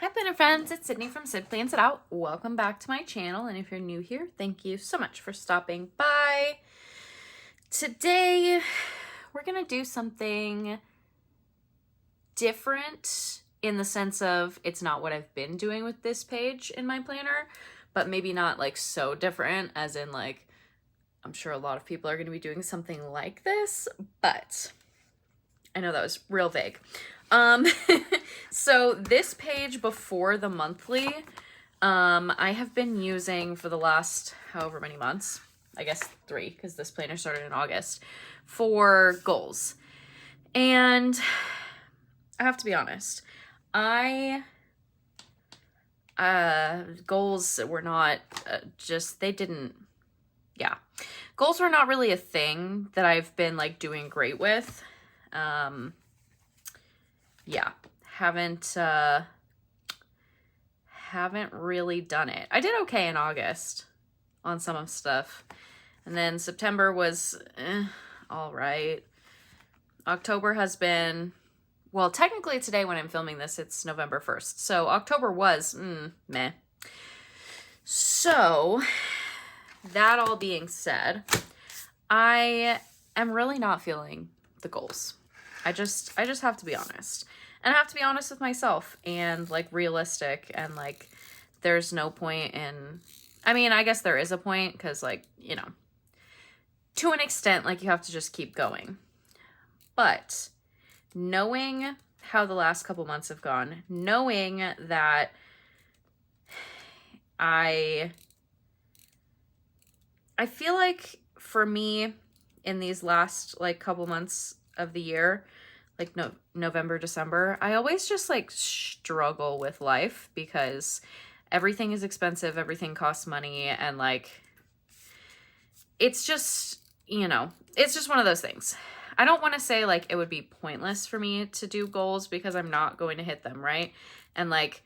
Hi planner friends, it's Sydney from Syd Plans It Out. Welcome back to my channel, and if you're new here, thank you so much for stopping by. Today, we're gonna do something different in the sense of it's not what I've been doing with this page in my planner, but maybe not like so different as in like, I'm sure a lot of people are gonna be doing something like this, but I know that was real vague. So this page before the monthly, I have been using for the last however many months, I guess 3, because this planner started in August, for goals. And I have to be honest, goals were not goals were not really a thing that I've been like doing great with. Haven't really done it. I did okay in August on some of stuff, and then September was all right. October has been, well, technically today when I'm filming this, it's November 1st, so October was meh. So that all being said, I am really not feeling the goals. I just have to be honest. And I have to be honest with myself and like realistic, and like there's no point in, I mean, I guess there is a point because like, you know, to an extent, like you have to just keep going. But knowing how the last couple months have gone, knowing that I feel like for me in these last like couple months of the year, like November, December, I always just like struggle with life because everything is expensive, everything costs money, and like it's just, you know, it's just one of those things. I don't want to say like it would be pointless for me to do goals because I'm not going to hit them, right? And like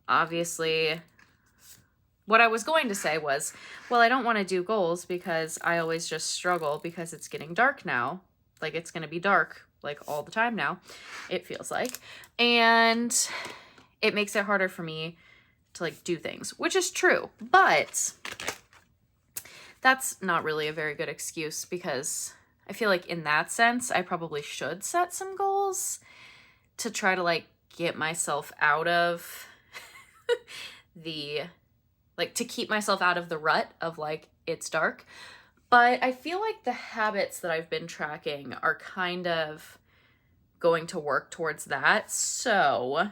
obviously what I was going to say was, well, I don't want to do goals because I always just struggle because it's getting dark now. Like it's going to be dark like all the time now, it feels like. And it makes it harder for me to like do things, which is true. But that's not really a very good excuse because I feel like in that sense, I probably should set some goals to try to like get myself out of to keep myself out of the rut of like, it's dark. But I feel like the habits that I've been tracking are kind of going to work towards that. So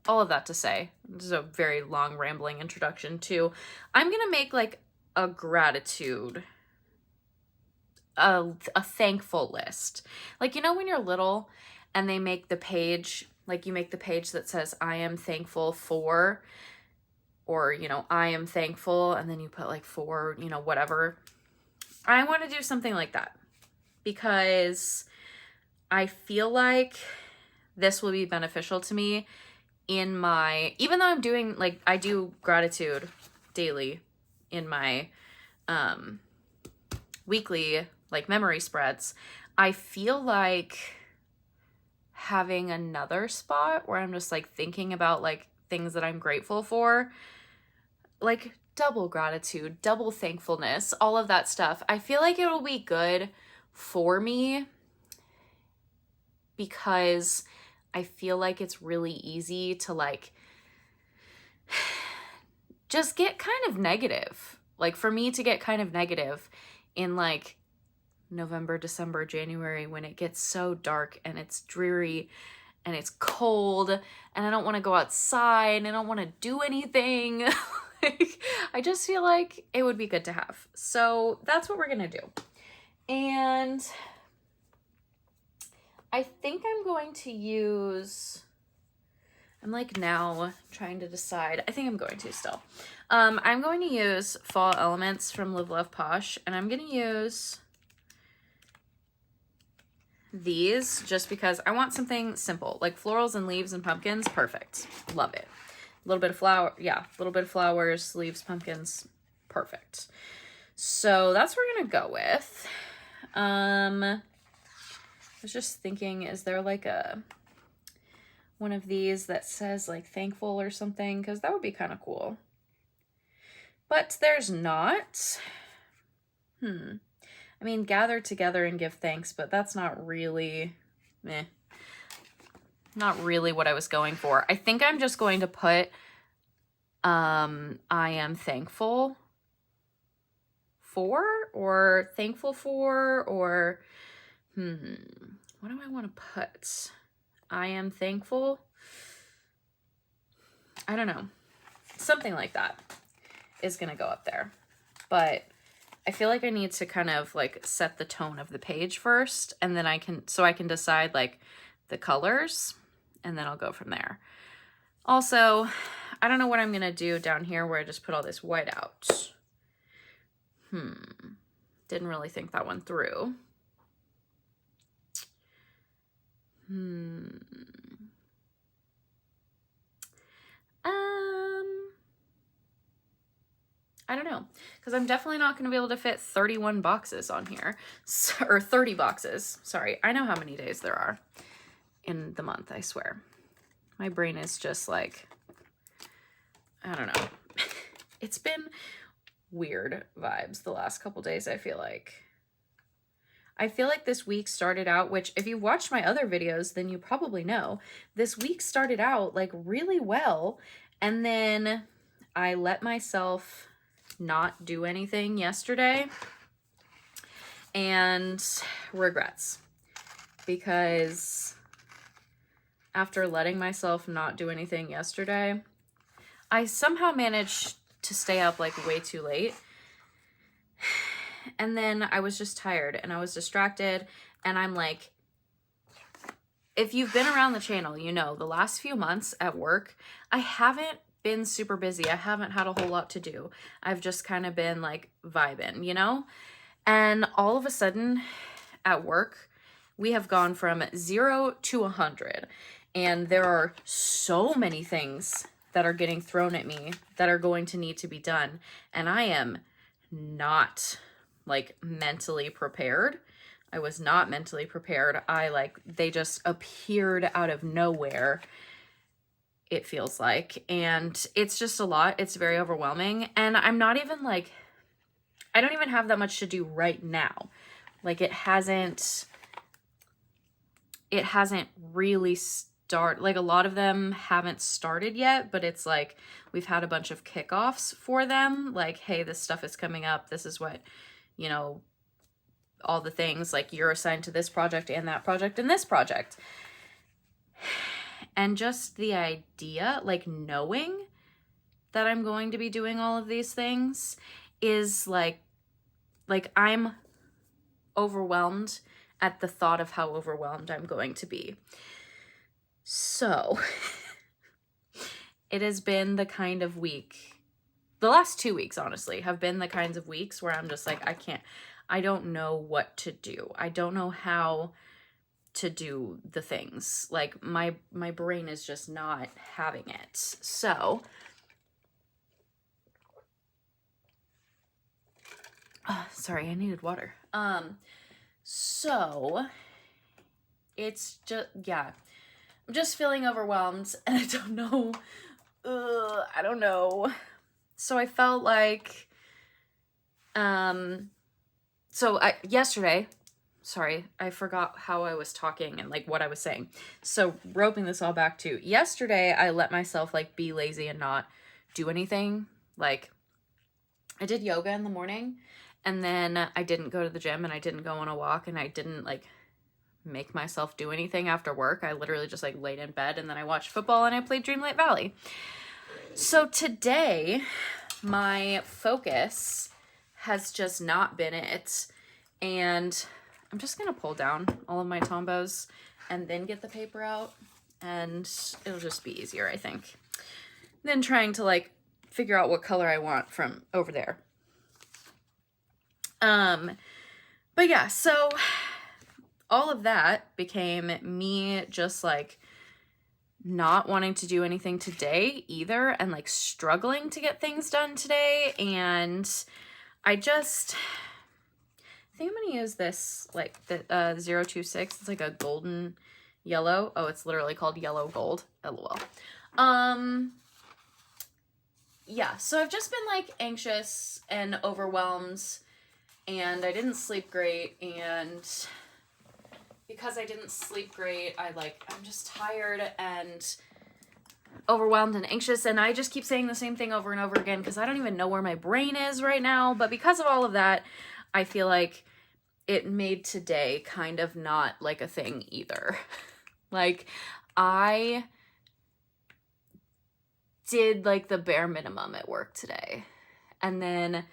all of that to say, this is a very long rambling introduction to, I'm going to make like a gratitude, a thankful list. Like, you know, when you're little and they make the page, like you make the page that says, I am thankful for, or, you know, I am thankful, and then you put like for, you know, whatever. I want to do something like that because I feel like this will be beneficial to me in my, even though I'm doing like, I do gratitude daily in my weekly like memory spreads. I feel like having another spot where I'm just like thinking about like things that I'm grateful for, like double gratitude, double thankfulness, all of that stuff. I feel like it will be good for me because I feel like it's really easy to like just get kind of negative. Like for me to get kind of negative in like November, December, January, when it gets so dark and it's dreary and it's cold and I don't want to go outside and I don't want to do anything. Like, I just feel like it would be good to have. So that's what we're going to do. And I think I'm going to use, I'm like now trying to decide. I think I'm going to still. I'm going to use Fall Elements from Live Love Posh, and I'm going to use these just because I want something simple, like florals and leaves and pumpkins. Perfect. Love it. A little bit of flower. Yeah, a little bit of flowers, leaves, pumpkins. Perfect. So that's what we're going to go with. I was just thinking, is there like a, one of these that says like thankful or something, because that would be kind of cool. But there's not. I mean, gather together and give thanks, but that's not really, not really what I was going for. I think I'm just going to put, I am thankful for, or thankful for, or, what do I want to put? I am thankful. I don't know. Something like that is going to go up there. But I feel like I need to kind of like set the tone of the page first, and then I can decide like the colors, and then I'll go from there. Also, I don't know what I'm going to do down here where I just put all this white out. Didn't really think that one through. I don't know, because I'm definitely not going to be able to fit 31 boxes on here, or 30 boxes. Sorry, I know how many days there are in the month, I swear. My brain is just like, I don't know. It's been weird vibes the last couple days, I feel like. I feel like this week started out, which if you watched my other videos, then you probably know, this week started out like really well, and then I let myself not do anything yesterday, and regrets, because after letting myself not do anything yesterday, I somehow managed to stay up like way too late, and then I was just tired and I was distracted, and I'm like, if you've been around the channel, you know, the last few months at work, I haven't been super busy. I haven't had a whole lot to do. I've just kind of been like vibing, you know? And all of a sudden at work, we have gone from 0 to 100. And there are so many things that are getting thrown at me that are going to need to be done. And I am not like mentally prepared. I was not mentally prepared. They just appeared out of nowhere, it feels like. And it's just a lot. It's very overwhelming. And I'm not even like, I don't even have that much to do right now. Like it hasn't really started. Like a lot of them haven't started yet, but it's like we've had a bunch of kickoffs for them. Like, hey, this stuff is coming up. This is what, you know, all the things, like you're assigned to this project and that project and this project. And just the idea, like knowing that I'm going to be doing all of these things is like I'm overwhelmed at the thought of how overwhelmed I'm going to be. So it has been the kind of week, the last 2 weeks, honestly, have been the kinds of weeks where I'm just like, I don't know what to do. I don't know how to do the things. Like my brain is just not having it. So sorry, I needed water. So it's just, yeah, I'm just feeling overwhelmed, and I don't know. I don't know. So I felt like, yesterday, sorry, I forgot how I was talking and like what I was saying. So roping this all back to yesterday, I let myself like be lazy and not do anything. Like I did yoga in the morning, and then I didn't go to the gym, and I didn't go on a walk, and I didn't like make myself do anything after work. I literally just like laid in bed, and then I watched football and I played Dreamlight Valley. So today my focus has just not been it, and I'm just gonna pull down all of my Tombos and then get the paper out, and it'll just be easier, I think, than trying to like figure out what color I want from over there. But yeah, so all of that became me just like not wanting to do anything today either, and like struggling to get things done today. And I think I'm gonna use this, like the 026. It's like a golden Yellow. Oh, it's literally called Yellow Gold. LOL. Yeah, so I've just been like anxious and overwhelmed, and I didn't sleep great, and because I didn't sleep great, I'm just tired and overwhelmed and anxious, and I just keep saying the same thing over and over again because I don't even know where my brain is right now. But because of all of that, I feel like it made today kind of not like a thing either. Like, I did like the bare minimum at work today. And then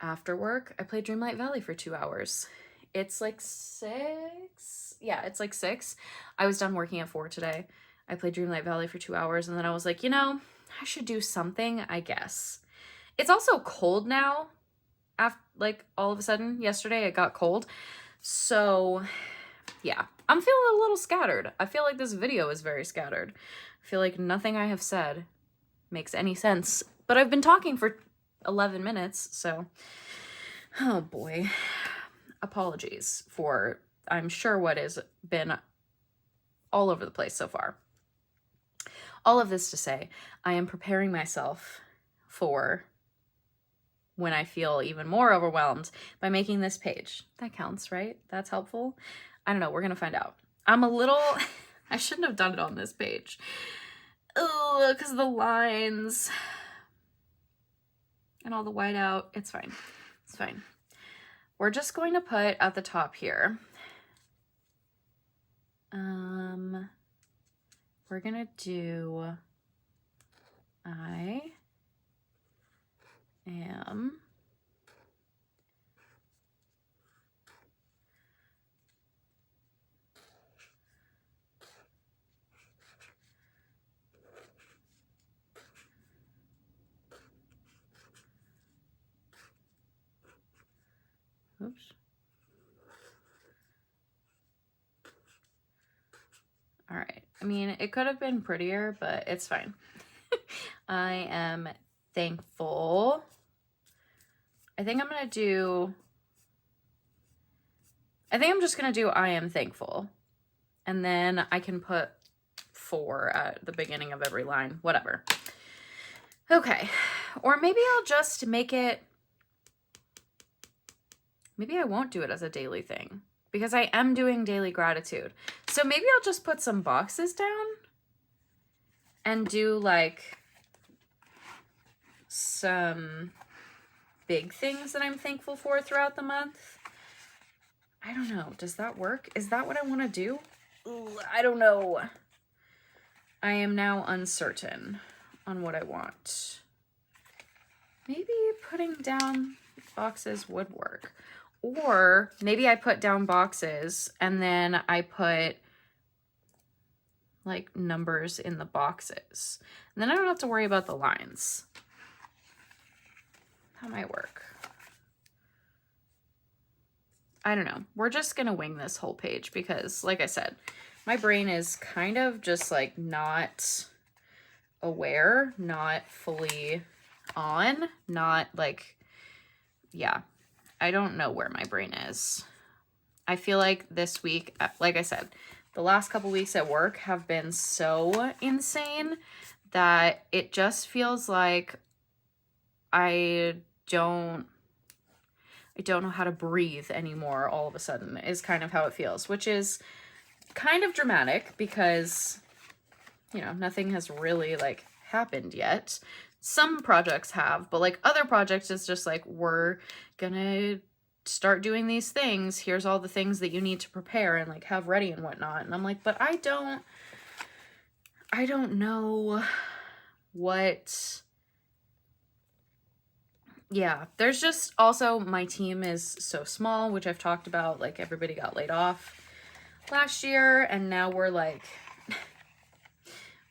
after work, I played Dreamlight Valley for 2 hours. It's like 6. Yeah, it's like 6. I was done working at 4 today. I played Dreamlight Valley for 2 hours, and then I was like, you know, I should do something, I guess. It's also cold now. After, like, all of a sudden, yesterday it got cold. So, yeah, I'm feeling a little scattered. I feel like this video is very scattered. I feel like nothing I have said makes any sense. But I've been talking for 11 minutes, so... Oh, boy. Apologies for, I'm sure, what has been all over the place so far. All of this to say, I am preparing myself for when I feel even more overwhelmed by making this page. That counts, right? That's helpful? I don't know. We're going to find out. I'm a little... I shouldn't have done it on this page. Oh, because of the lines and all the whiteout. It's fine. It's fine. We're just going to put at the top here. We're going to do... I am oops. All right. I mean, it could have been prettier, but it's fine. I am thankful. I think I'm just going to do I am thankful. And then I can put 4 at the beginning of every line, whatever. Okay. Or maybe I'll just make it, maybe I won't do it as a daily thing because I am doing daily gratitude. So maybe I'll just put some boxes down and do like some big things that I'm thankful for throughout the month. I don't know. Does that work? Is that what I want to do? Ooh, I don't know. I am now uncertain on what I want. Maybe putting down boxes would work. Or maybe I put down boxes and then I put like numbers in the boxes. And then I don't have to worry about the lines. That might work. I don't know. We're just going to wing this whole page because, like I said, my brain is kind of just like not aware, not fully on, not like, yeah, I don't know where my brain is. I feel like this week, like I said, the last couple weeks at work have been so insane that it just feels like I don't know how to breathe anymore all of a sudden is kind of how it feels, which is kind of dramatic because, you know, nothing has really like happened yet. Some projects have, but like other projects is just like, we're gonna start doing these things. Here's all the things that you need to prepare and like have ready and whatnot. And I'm like, but I don't know what... Yeah, there's just also my team is so small, which I've talked about, like everybody got laid off last year and now we're like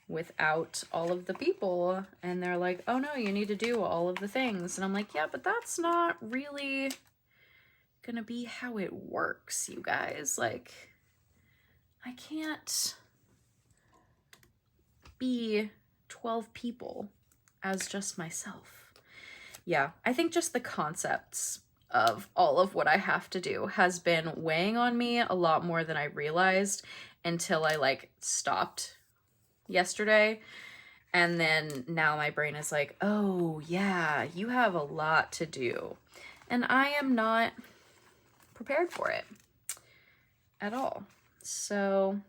without all of the people and they're like, oh no, you need to do all of the things. And I'm like, yeah, but that's not really gonna be how it works, you guys. Like, I can't be 12 people as just myself. Yeah, I think just the concepts of all of what I have to do has been weighing on me a lot more than I realized. until I like stopped yesterday. And then now my brain is like, oh yeah, you have a lot to do. And I am not prepared for it at all. So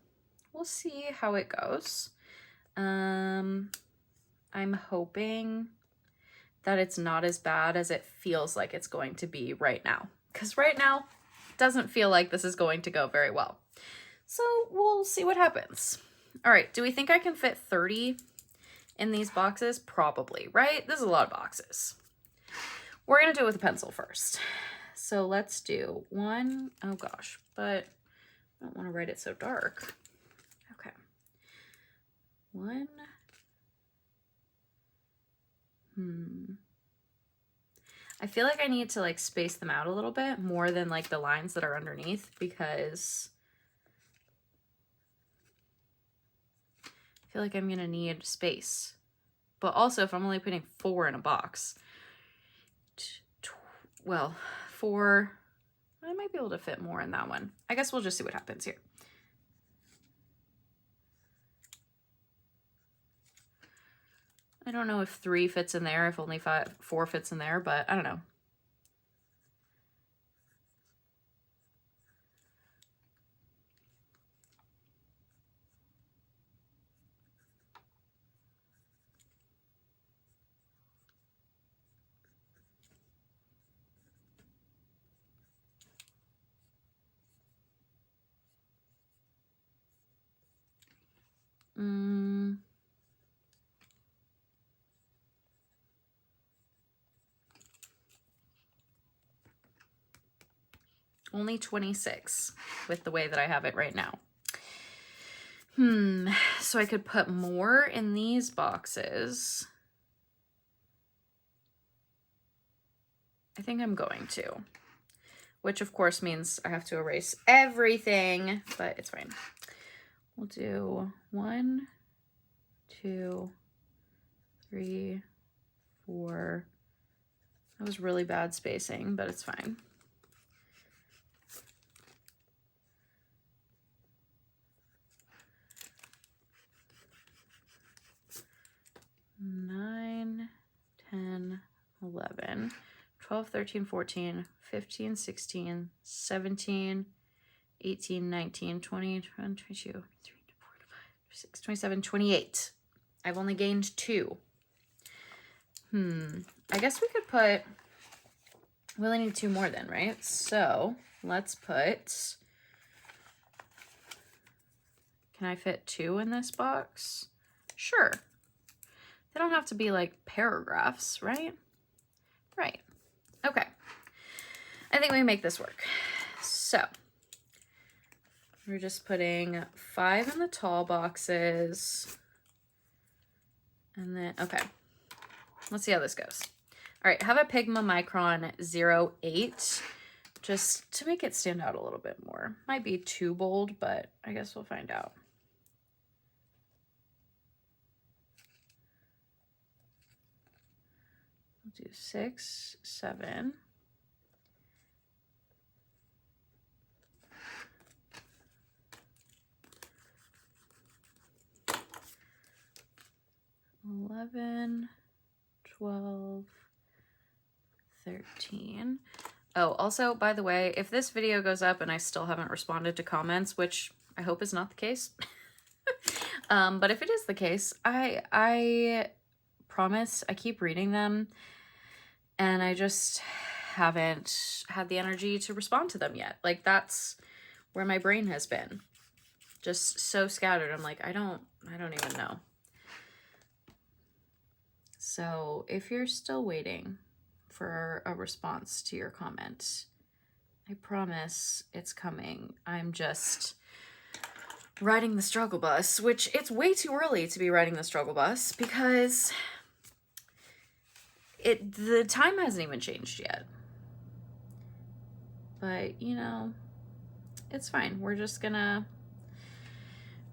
we'll see how it goes. I'm hoping that it's not as bad as it feels like it's going to be right now. Because right now, it doesn't feel like this is going to go very well. So we'll see what happens. All right, do we think I can fit 30 in these boxes? Probably, right? This is a lot of boxes. We're gonna do it with a pencil first. So let's do one. Oh gosh, but I don't want to write it so dark. Okay. One. I feel like I need to like space them out a little bit more than like the lines that are underneath, because I feel like I'm gonna need space. But also, if I'm only putting 4 in a box, well, 4, I might be able to fit more in that one. I guess we'll just see what happens here. I don't know if 3 fits in there, if only 4 fits in there, but I don't know. Only 26 with the way that I have it right now. So I could put more in these boxes. I think I'm going to, which of course means I have to erase everything, but it's fine. We'll do 1, 2, 3, 4. That was really bad spacing, but it's fine. 9, 10, 11, 12, 13, 14, 15, 16, 17, 18, 19, 20, 21, 22, 23, 24, 25, 26, 27, 28. I've only gained 2. I guess we could put, we only need 2 more then, right? So let's put, can I fit 2 in this box? Sure. They don't have to be like paragraphs, right? Right. Okay. I think we can make this work. So we're just putting 5 in the tall boxes. And then, okay. Let's see how this goes. All right, have a Pigma Micron 08 just to make it stand out a little bit more. Might be too bold, but I guess we'll find out. Do 6, 7. $11, 12, 13. Oh, also, by the way, if this video goes up and I still haven't responded to comments, which I hope is not the case, but if it is the case, I promise I keep reading them, and I just haven't had the energy to respond to them yet. Like, that's where my brain has been. Just so scattered. I'm like, I don't even know. So if you're still waiting for a response to your comment, I promise it's coming. I'm just riding the struggle bus, which it's way too early to be riding the struggle bus because the time hasn't even changed yet. But, you know, it's fine. We're just gonna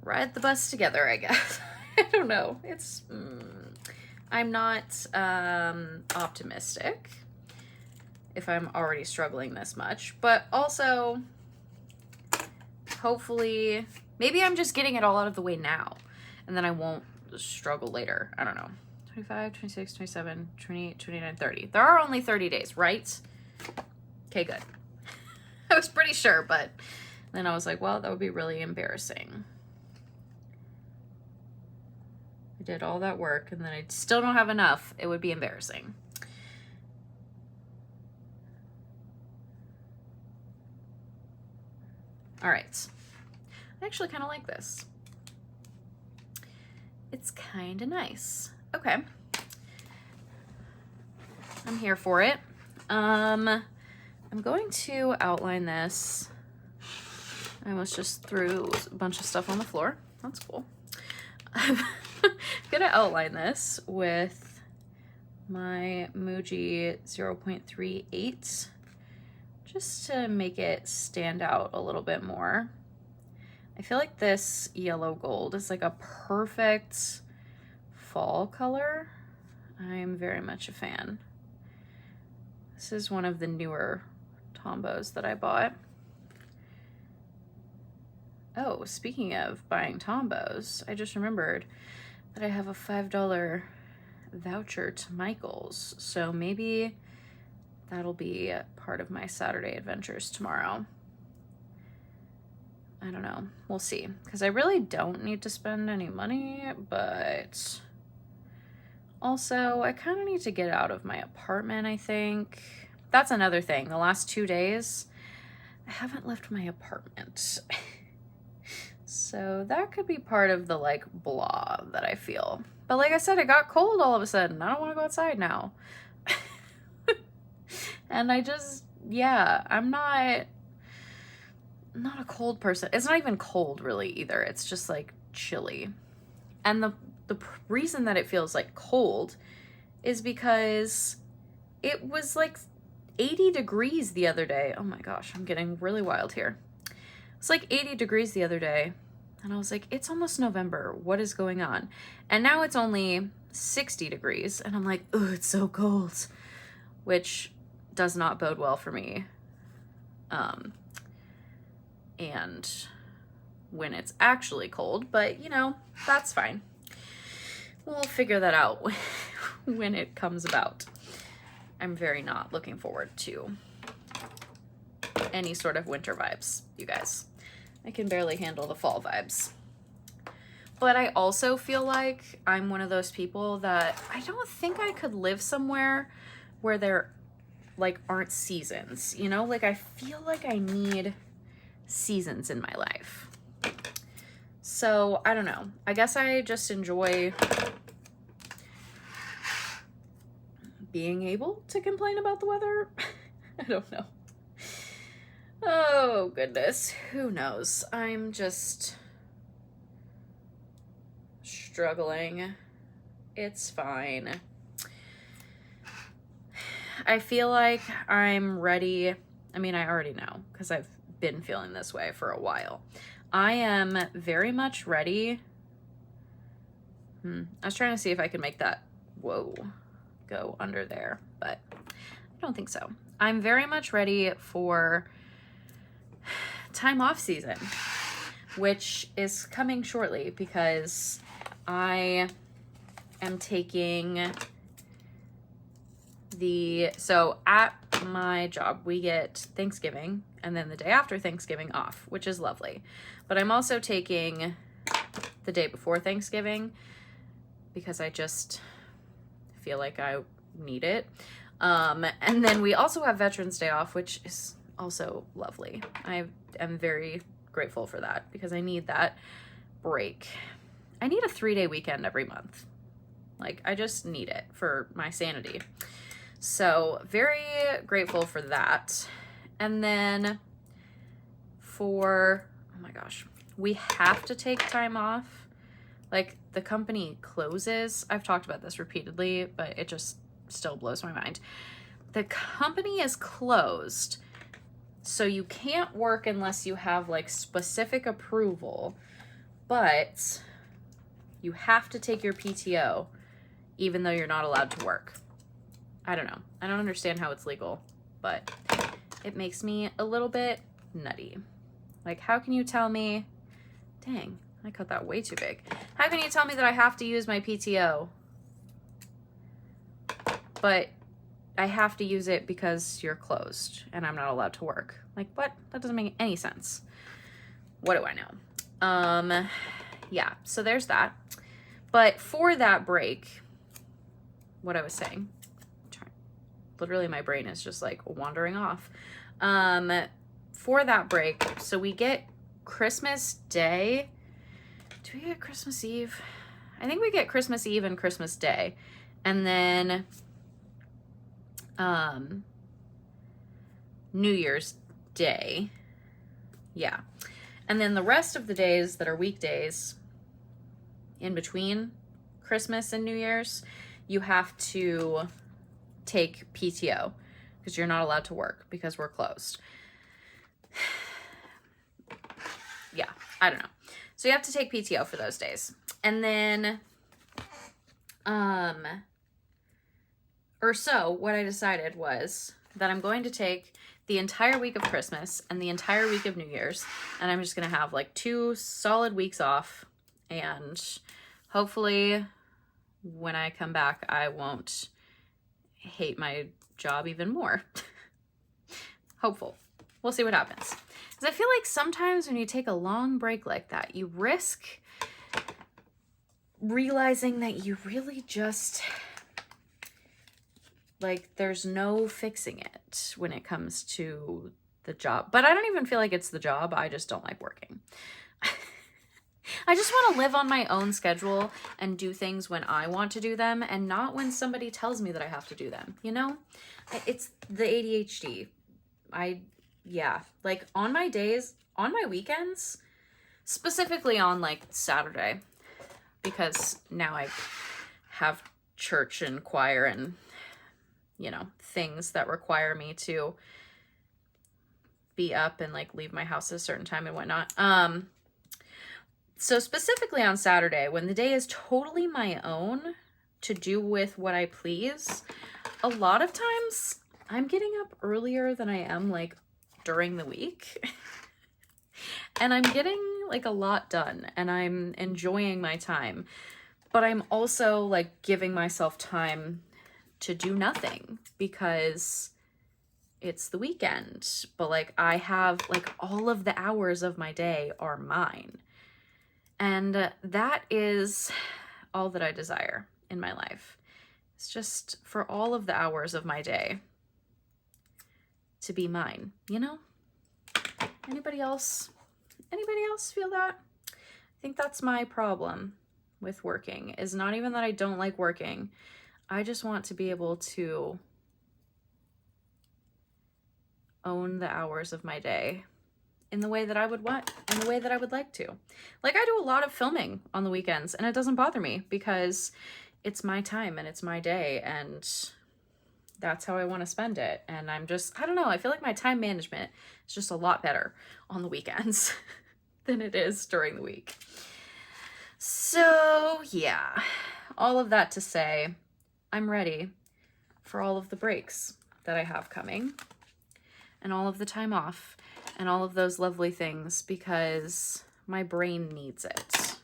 ride the bus together, I guess. I don't know. It's, I'm not optimistic if I'm already struggling this much, but also hopefully Maybe I'm just getting it all out of the way now, and then I won't struggle later. I don't know. 25, 26, 27, 28, 29, 30. There are only 30 days, right? Okay, good. I was pretty sure, but then I was like, well, that would be really embarrassing. I did all that work, and then I still don't have enough. It would be embarrassing. All right. I actually kind of like this. It's kind of nice. Okay. I'm here for it. I'm going to outline this. I almost just threw a bunch of stuff on the floor. That's cool. I'm gonna outline this with my Muji 0.38 just to make it stand out a little bit more. I feel like this yellow gold is like a perfect fall color. I'm very much a fan. This is one of the newer Tombos that I bought. Oh, speaking of buying Tombos, I just remembered that I have a $5 voucher to Michael's. So maybe that'll be part of my Saturday adventures tomorrow. I don't know. We'll see. Because I really don't need to spend any money, but also I kind of need to get out of my apartment, I think. That's another thing. The last 2 days, I haven't left my apartment. So that could be part of the like blah that I feel. But like I said, it got cold all of a sudden. I don't want to go outside now. And I just, yeah, I'm not a cold person. It's not even cold really either. It's just like chilly. And the reason that it feels like cold is because it was like 80 degrees the other day. Oh my gosh, I'm getting really wild here. It's like 80 degrees the other day. And I was like, it's almost November. What is going on? And now it's only 60 degrees. And I'm like, oh, it's so cold. Which does not bode well for me. And when it's actually cold. But, you know, that's fine. We'll figure that out when it comes about. I'm very not looking forward to any sort of winter vibes, you guys. I can barely handle the fall vibes. But I also feel like I'm one of those people that I don't think I could live somewhere where there like aren't seasons, you know? Like I feel like I need seasons in my life. So I don't know. I guess I just enjoy being able to complain about the weather. I don't know. Oh, goodness. Who knows? I'm just struggling. It's fine. I feel like I'm ready. I mean, I already know because I've been feeling this way for a while. I am very much ready. I was trying to see if I could make that, whoa, go under there, but I don't think so. I'm very much ready for time off season, which is coming shortly because I am taking so at my job, we get Thanksgiving and then the day after Thanksgiving off, which is lovely. But I'm also taking the day before Thanksgiving because I just feel like I need it. And then we also have Veterans Day off, which is also lovely. I am very grateful for that because I need that break. I need a 3-day weekend every month. Like, I just need it for my sanity. So very grateful for that. And then for, oh my gosh, we have to take time off. Like the company closes. I've talked about this repeatedly, but it just still blows my mind. The company is closed. So you can't work unless you have like specific approval, but you have to take your PTO even though you're not allowed to work. I don't know. I don't understand how it's legal, but it makes me a little bit nutty. Like, how can you tell me Dang, I cut that way too big. How can you tell me that I have to use my PTO? But I have to use it because you're closed and I'm not allowed to work. Like, what? That doesn't make any sense. What do I know? Yeah, so there's that. But for that break, what I was saying, literally my brain is just like wandering off. For that break, so we get Christmas Day. Do we get Christmas Eve? I think we get Christmas Eve and Christmas Day. And then New Year's Day. Yeah. And then the rest of the days that are weekdays in between Christmas and New Year's, you have to take PTO because you're not allowed to work because we're closed. Yeah, I don't know. So you have to take PTO for those days. And then, what I decided was that I'm going to take the entire week of Christmas and the entire week of New Year's, and I'm just going to have like 2 solid weeks off, and hopefully when I come back, I won't hate my job even more. Hopeful. We'll see what happens. Because I feel like sometimes when you take a long break like that, you risk realizing that you really just, like, there's no fixing it when it comes to the job. But I don't even feel like it's the job. I just don't like working. I just want to live on my own schedule and do things when I want to do them and not when somebody tells me that I have to do them, you know? It's the ADHD. Yeah, like on my days, on my weekends, specifically on like Saturday, because now I have church and choir and, you know, things that require me to be up and like leave my house at a certain time and whatnot. So specifically on Saturday, when the day is totally my own to do with what I please, a lot of times I'm getting up earlier than I am like during the week. And I'm getting like a lot done and I'm enjoying my time. But I'm also like giving myself time to do nothing because it's the weekend. But like I have like all of the hours of my day are mine. And that is all that I desire in my life. It's just for all of the hours of my day to be mine, you know? Anybody else feel that? I think that's my problem with working, is not even that I don't like working. I just want to be able to own the hours of my day in the way that I would want, in the way that I would like to. Like I do a lot of filming on the weekends and it doesn't bother me because it's my time and it's my day and that's how I want to spend it. And I'm just, I don't know, I feel like my time management is just a lot better on the weekends than it is during the week. So yeah, all of that to say, I'm ready for all of the breaks that I have coming and all of the time off and all of those lovely things because my brain needs it.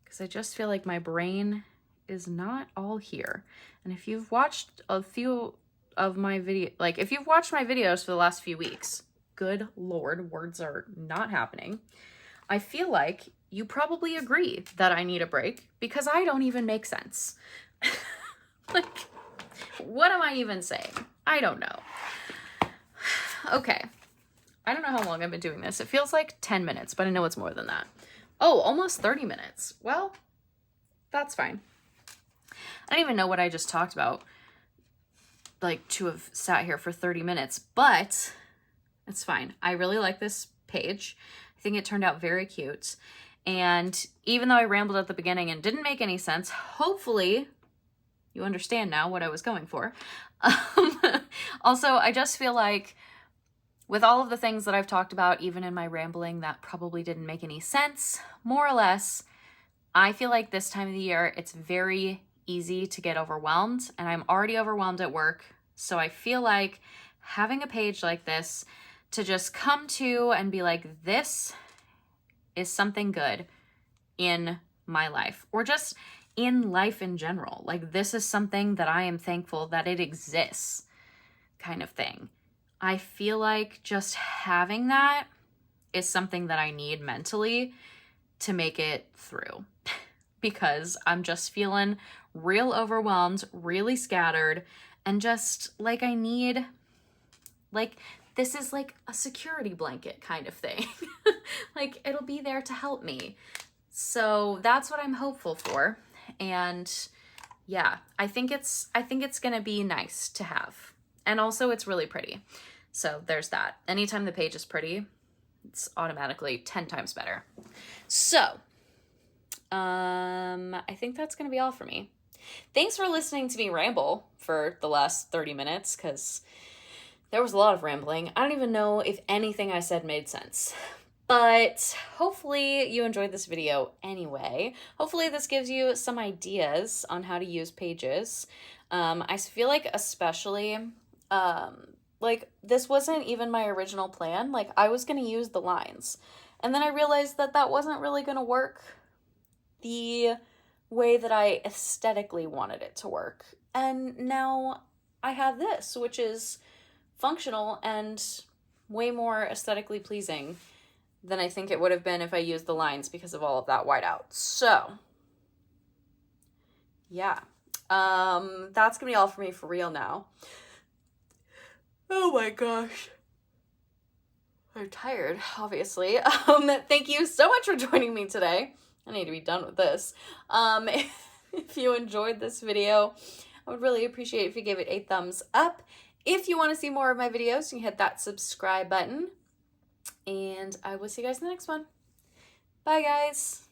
Because I just feel like my brain is not all here. And if you've watched a few of my if you've watched my videos for the last few weeks, good Lord, words are not happening. I feel like you probably agree that I need a break because I don't even make sense. Like, what am I even saying? I don't know. Okay. I don't know how long I've been doing this. It feels like 10 minutes, but I know it's more than that. Oh, almost 30 minutes. Well, that's fine. I don't even know what I just talked about, like, to have sat here for 30 minutes, but it's fine. I really like this page. I think it turned out very cute. And even though I rambled at the beginning and didn't make any sense, hopefully you understand now what I was going for. Also, I just feel like with all of the things that I've talked about, even in my rambling, that probably didn't make any sense, more or less, I feel like this time of the year, it's very easy to get overwhelmed, and I'm already overwhelmed at work. So I feel like having a page like this to just come to and be like, this is something good in my life, or just in life in general. Like, this is something that I am thankful that it exists, kind of thing. I feel like just having that is something that I need mentally to make it through because I'm just feeling real overwhelmed, really scattered, and just like I need, like, this is like a security blanket kind of thing. Like, it'll be there to help me. So that's what I'm hopeful for. And yeah, I think it's going to be nice to have. And also it's really pretty. So there's that. Anytime the page is pretty, it's automatically 10 times better. So, I think that's going to be all for me. Thanks for listening to me ramble for the last 30 minutes, because there was a lot of rambling. I don't even know if anything I said made sense. But hopefully you enjoyed this video anyway. Hopefully this gives you some ideas on how to use pages. I feel like especially, like, this wasn't even my original plan. Like, I was going to use the lines. And then I realized that that wasn't really going to work the way that I aesthetically wanted it to work. And now I have this, which is functional and way more aesthetically pleasing than I think it would have been if I used the lines because of all of that whiteout. So, yeah. That's gonna be all for me for real now. Oh my gosh. I'm tired, obviously. Thank you so much for joining me today. I need to be done with this. If you enjoyed this video, I would really appreciate it if you gave it a thumbs up. If you want to see more of my videos, you can hit that subscribe button. And I will see you guys in the next one. Bye, guys.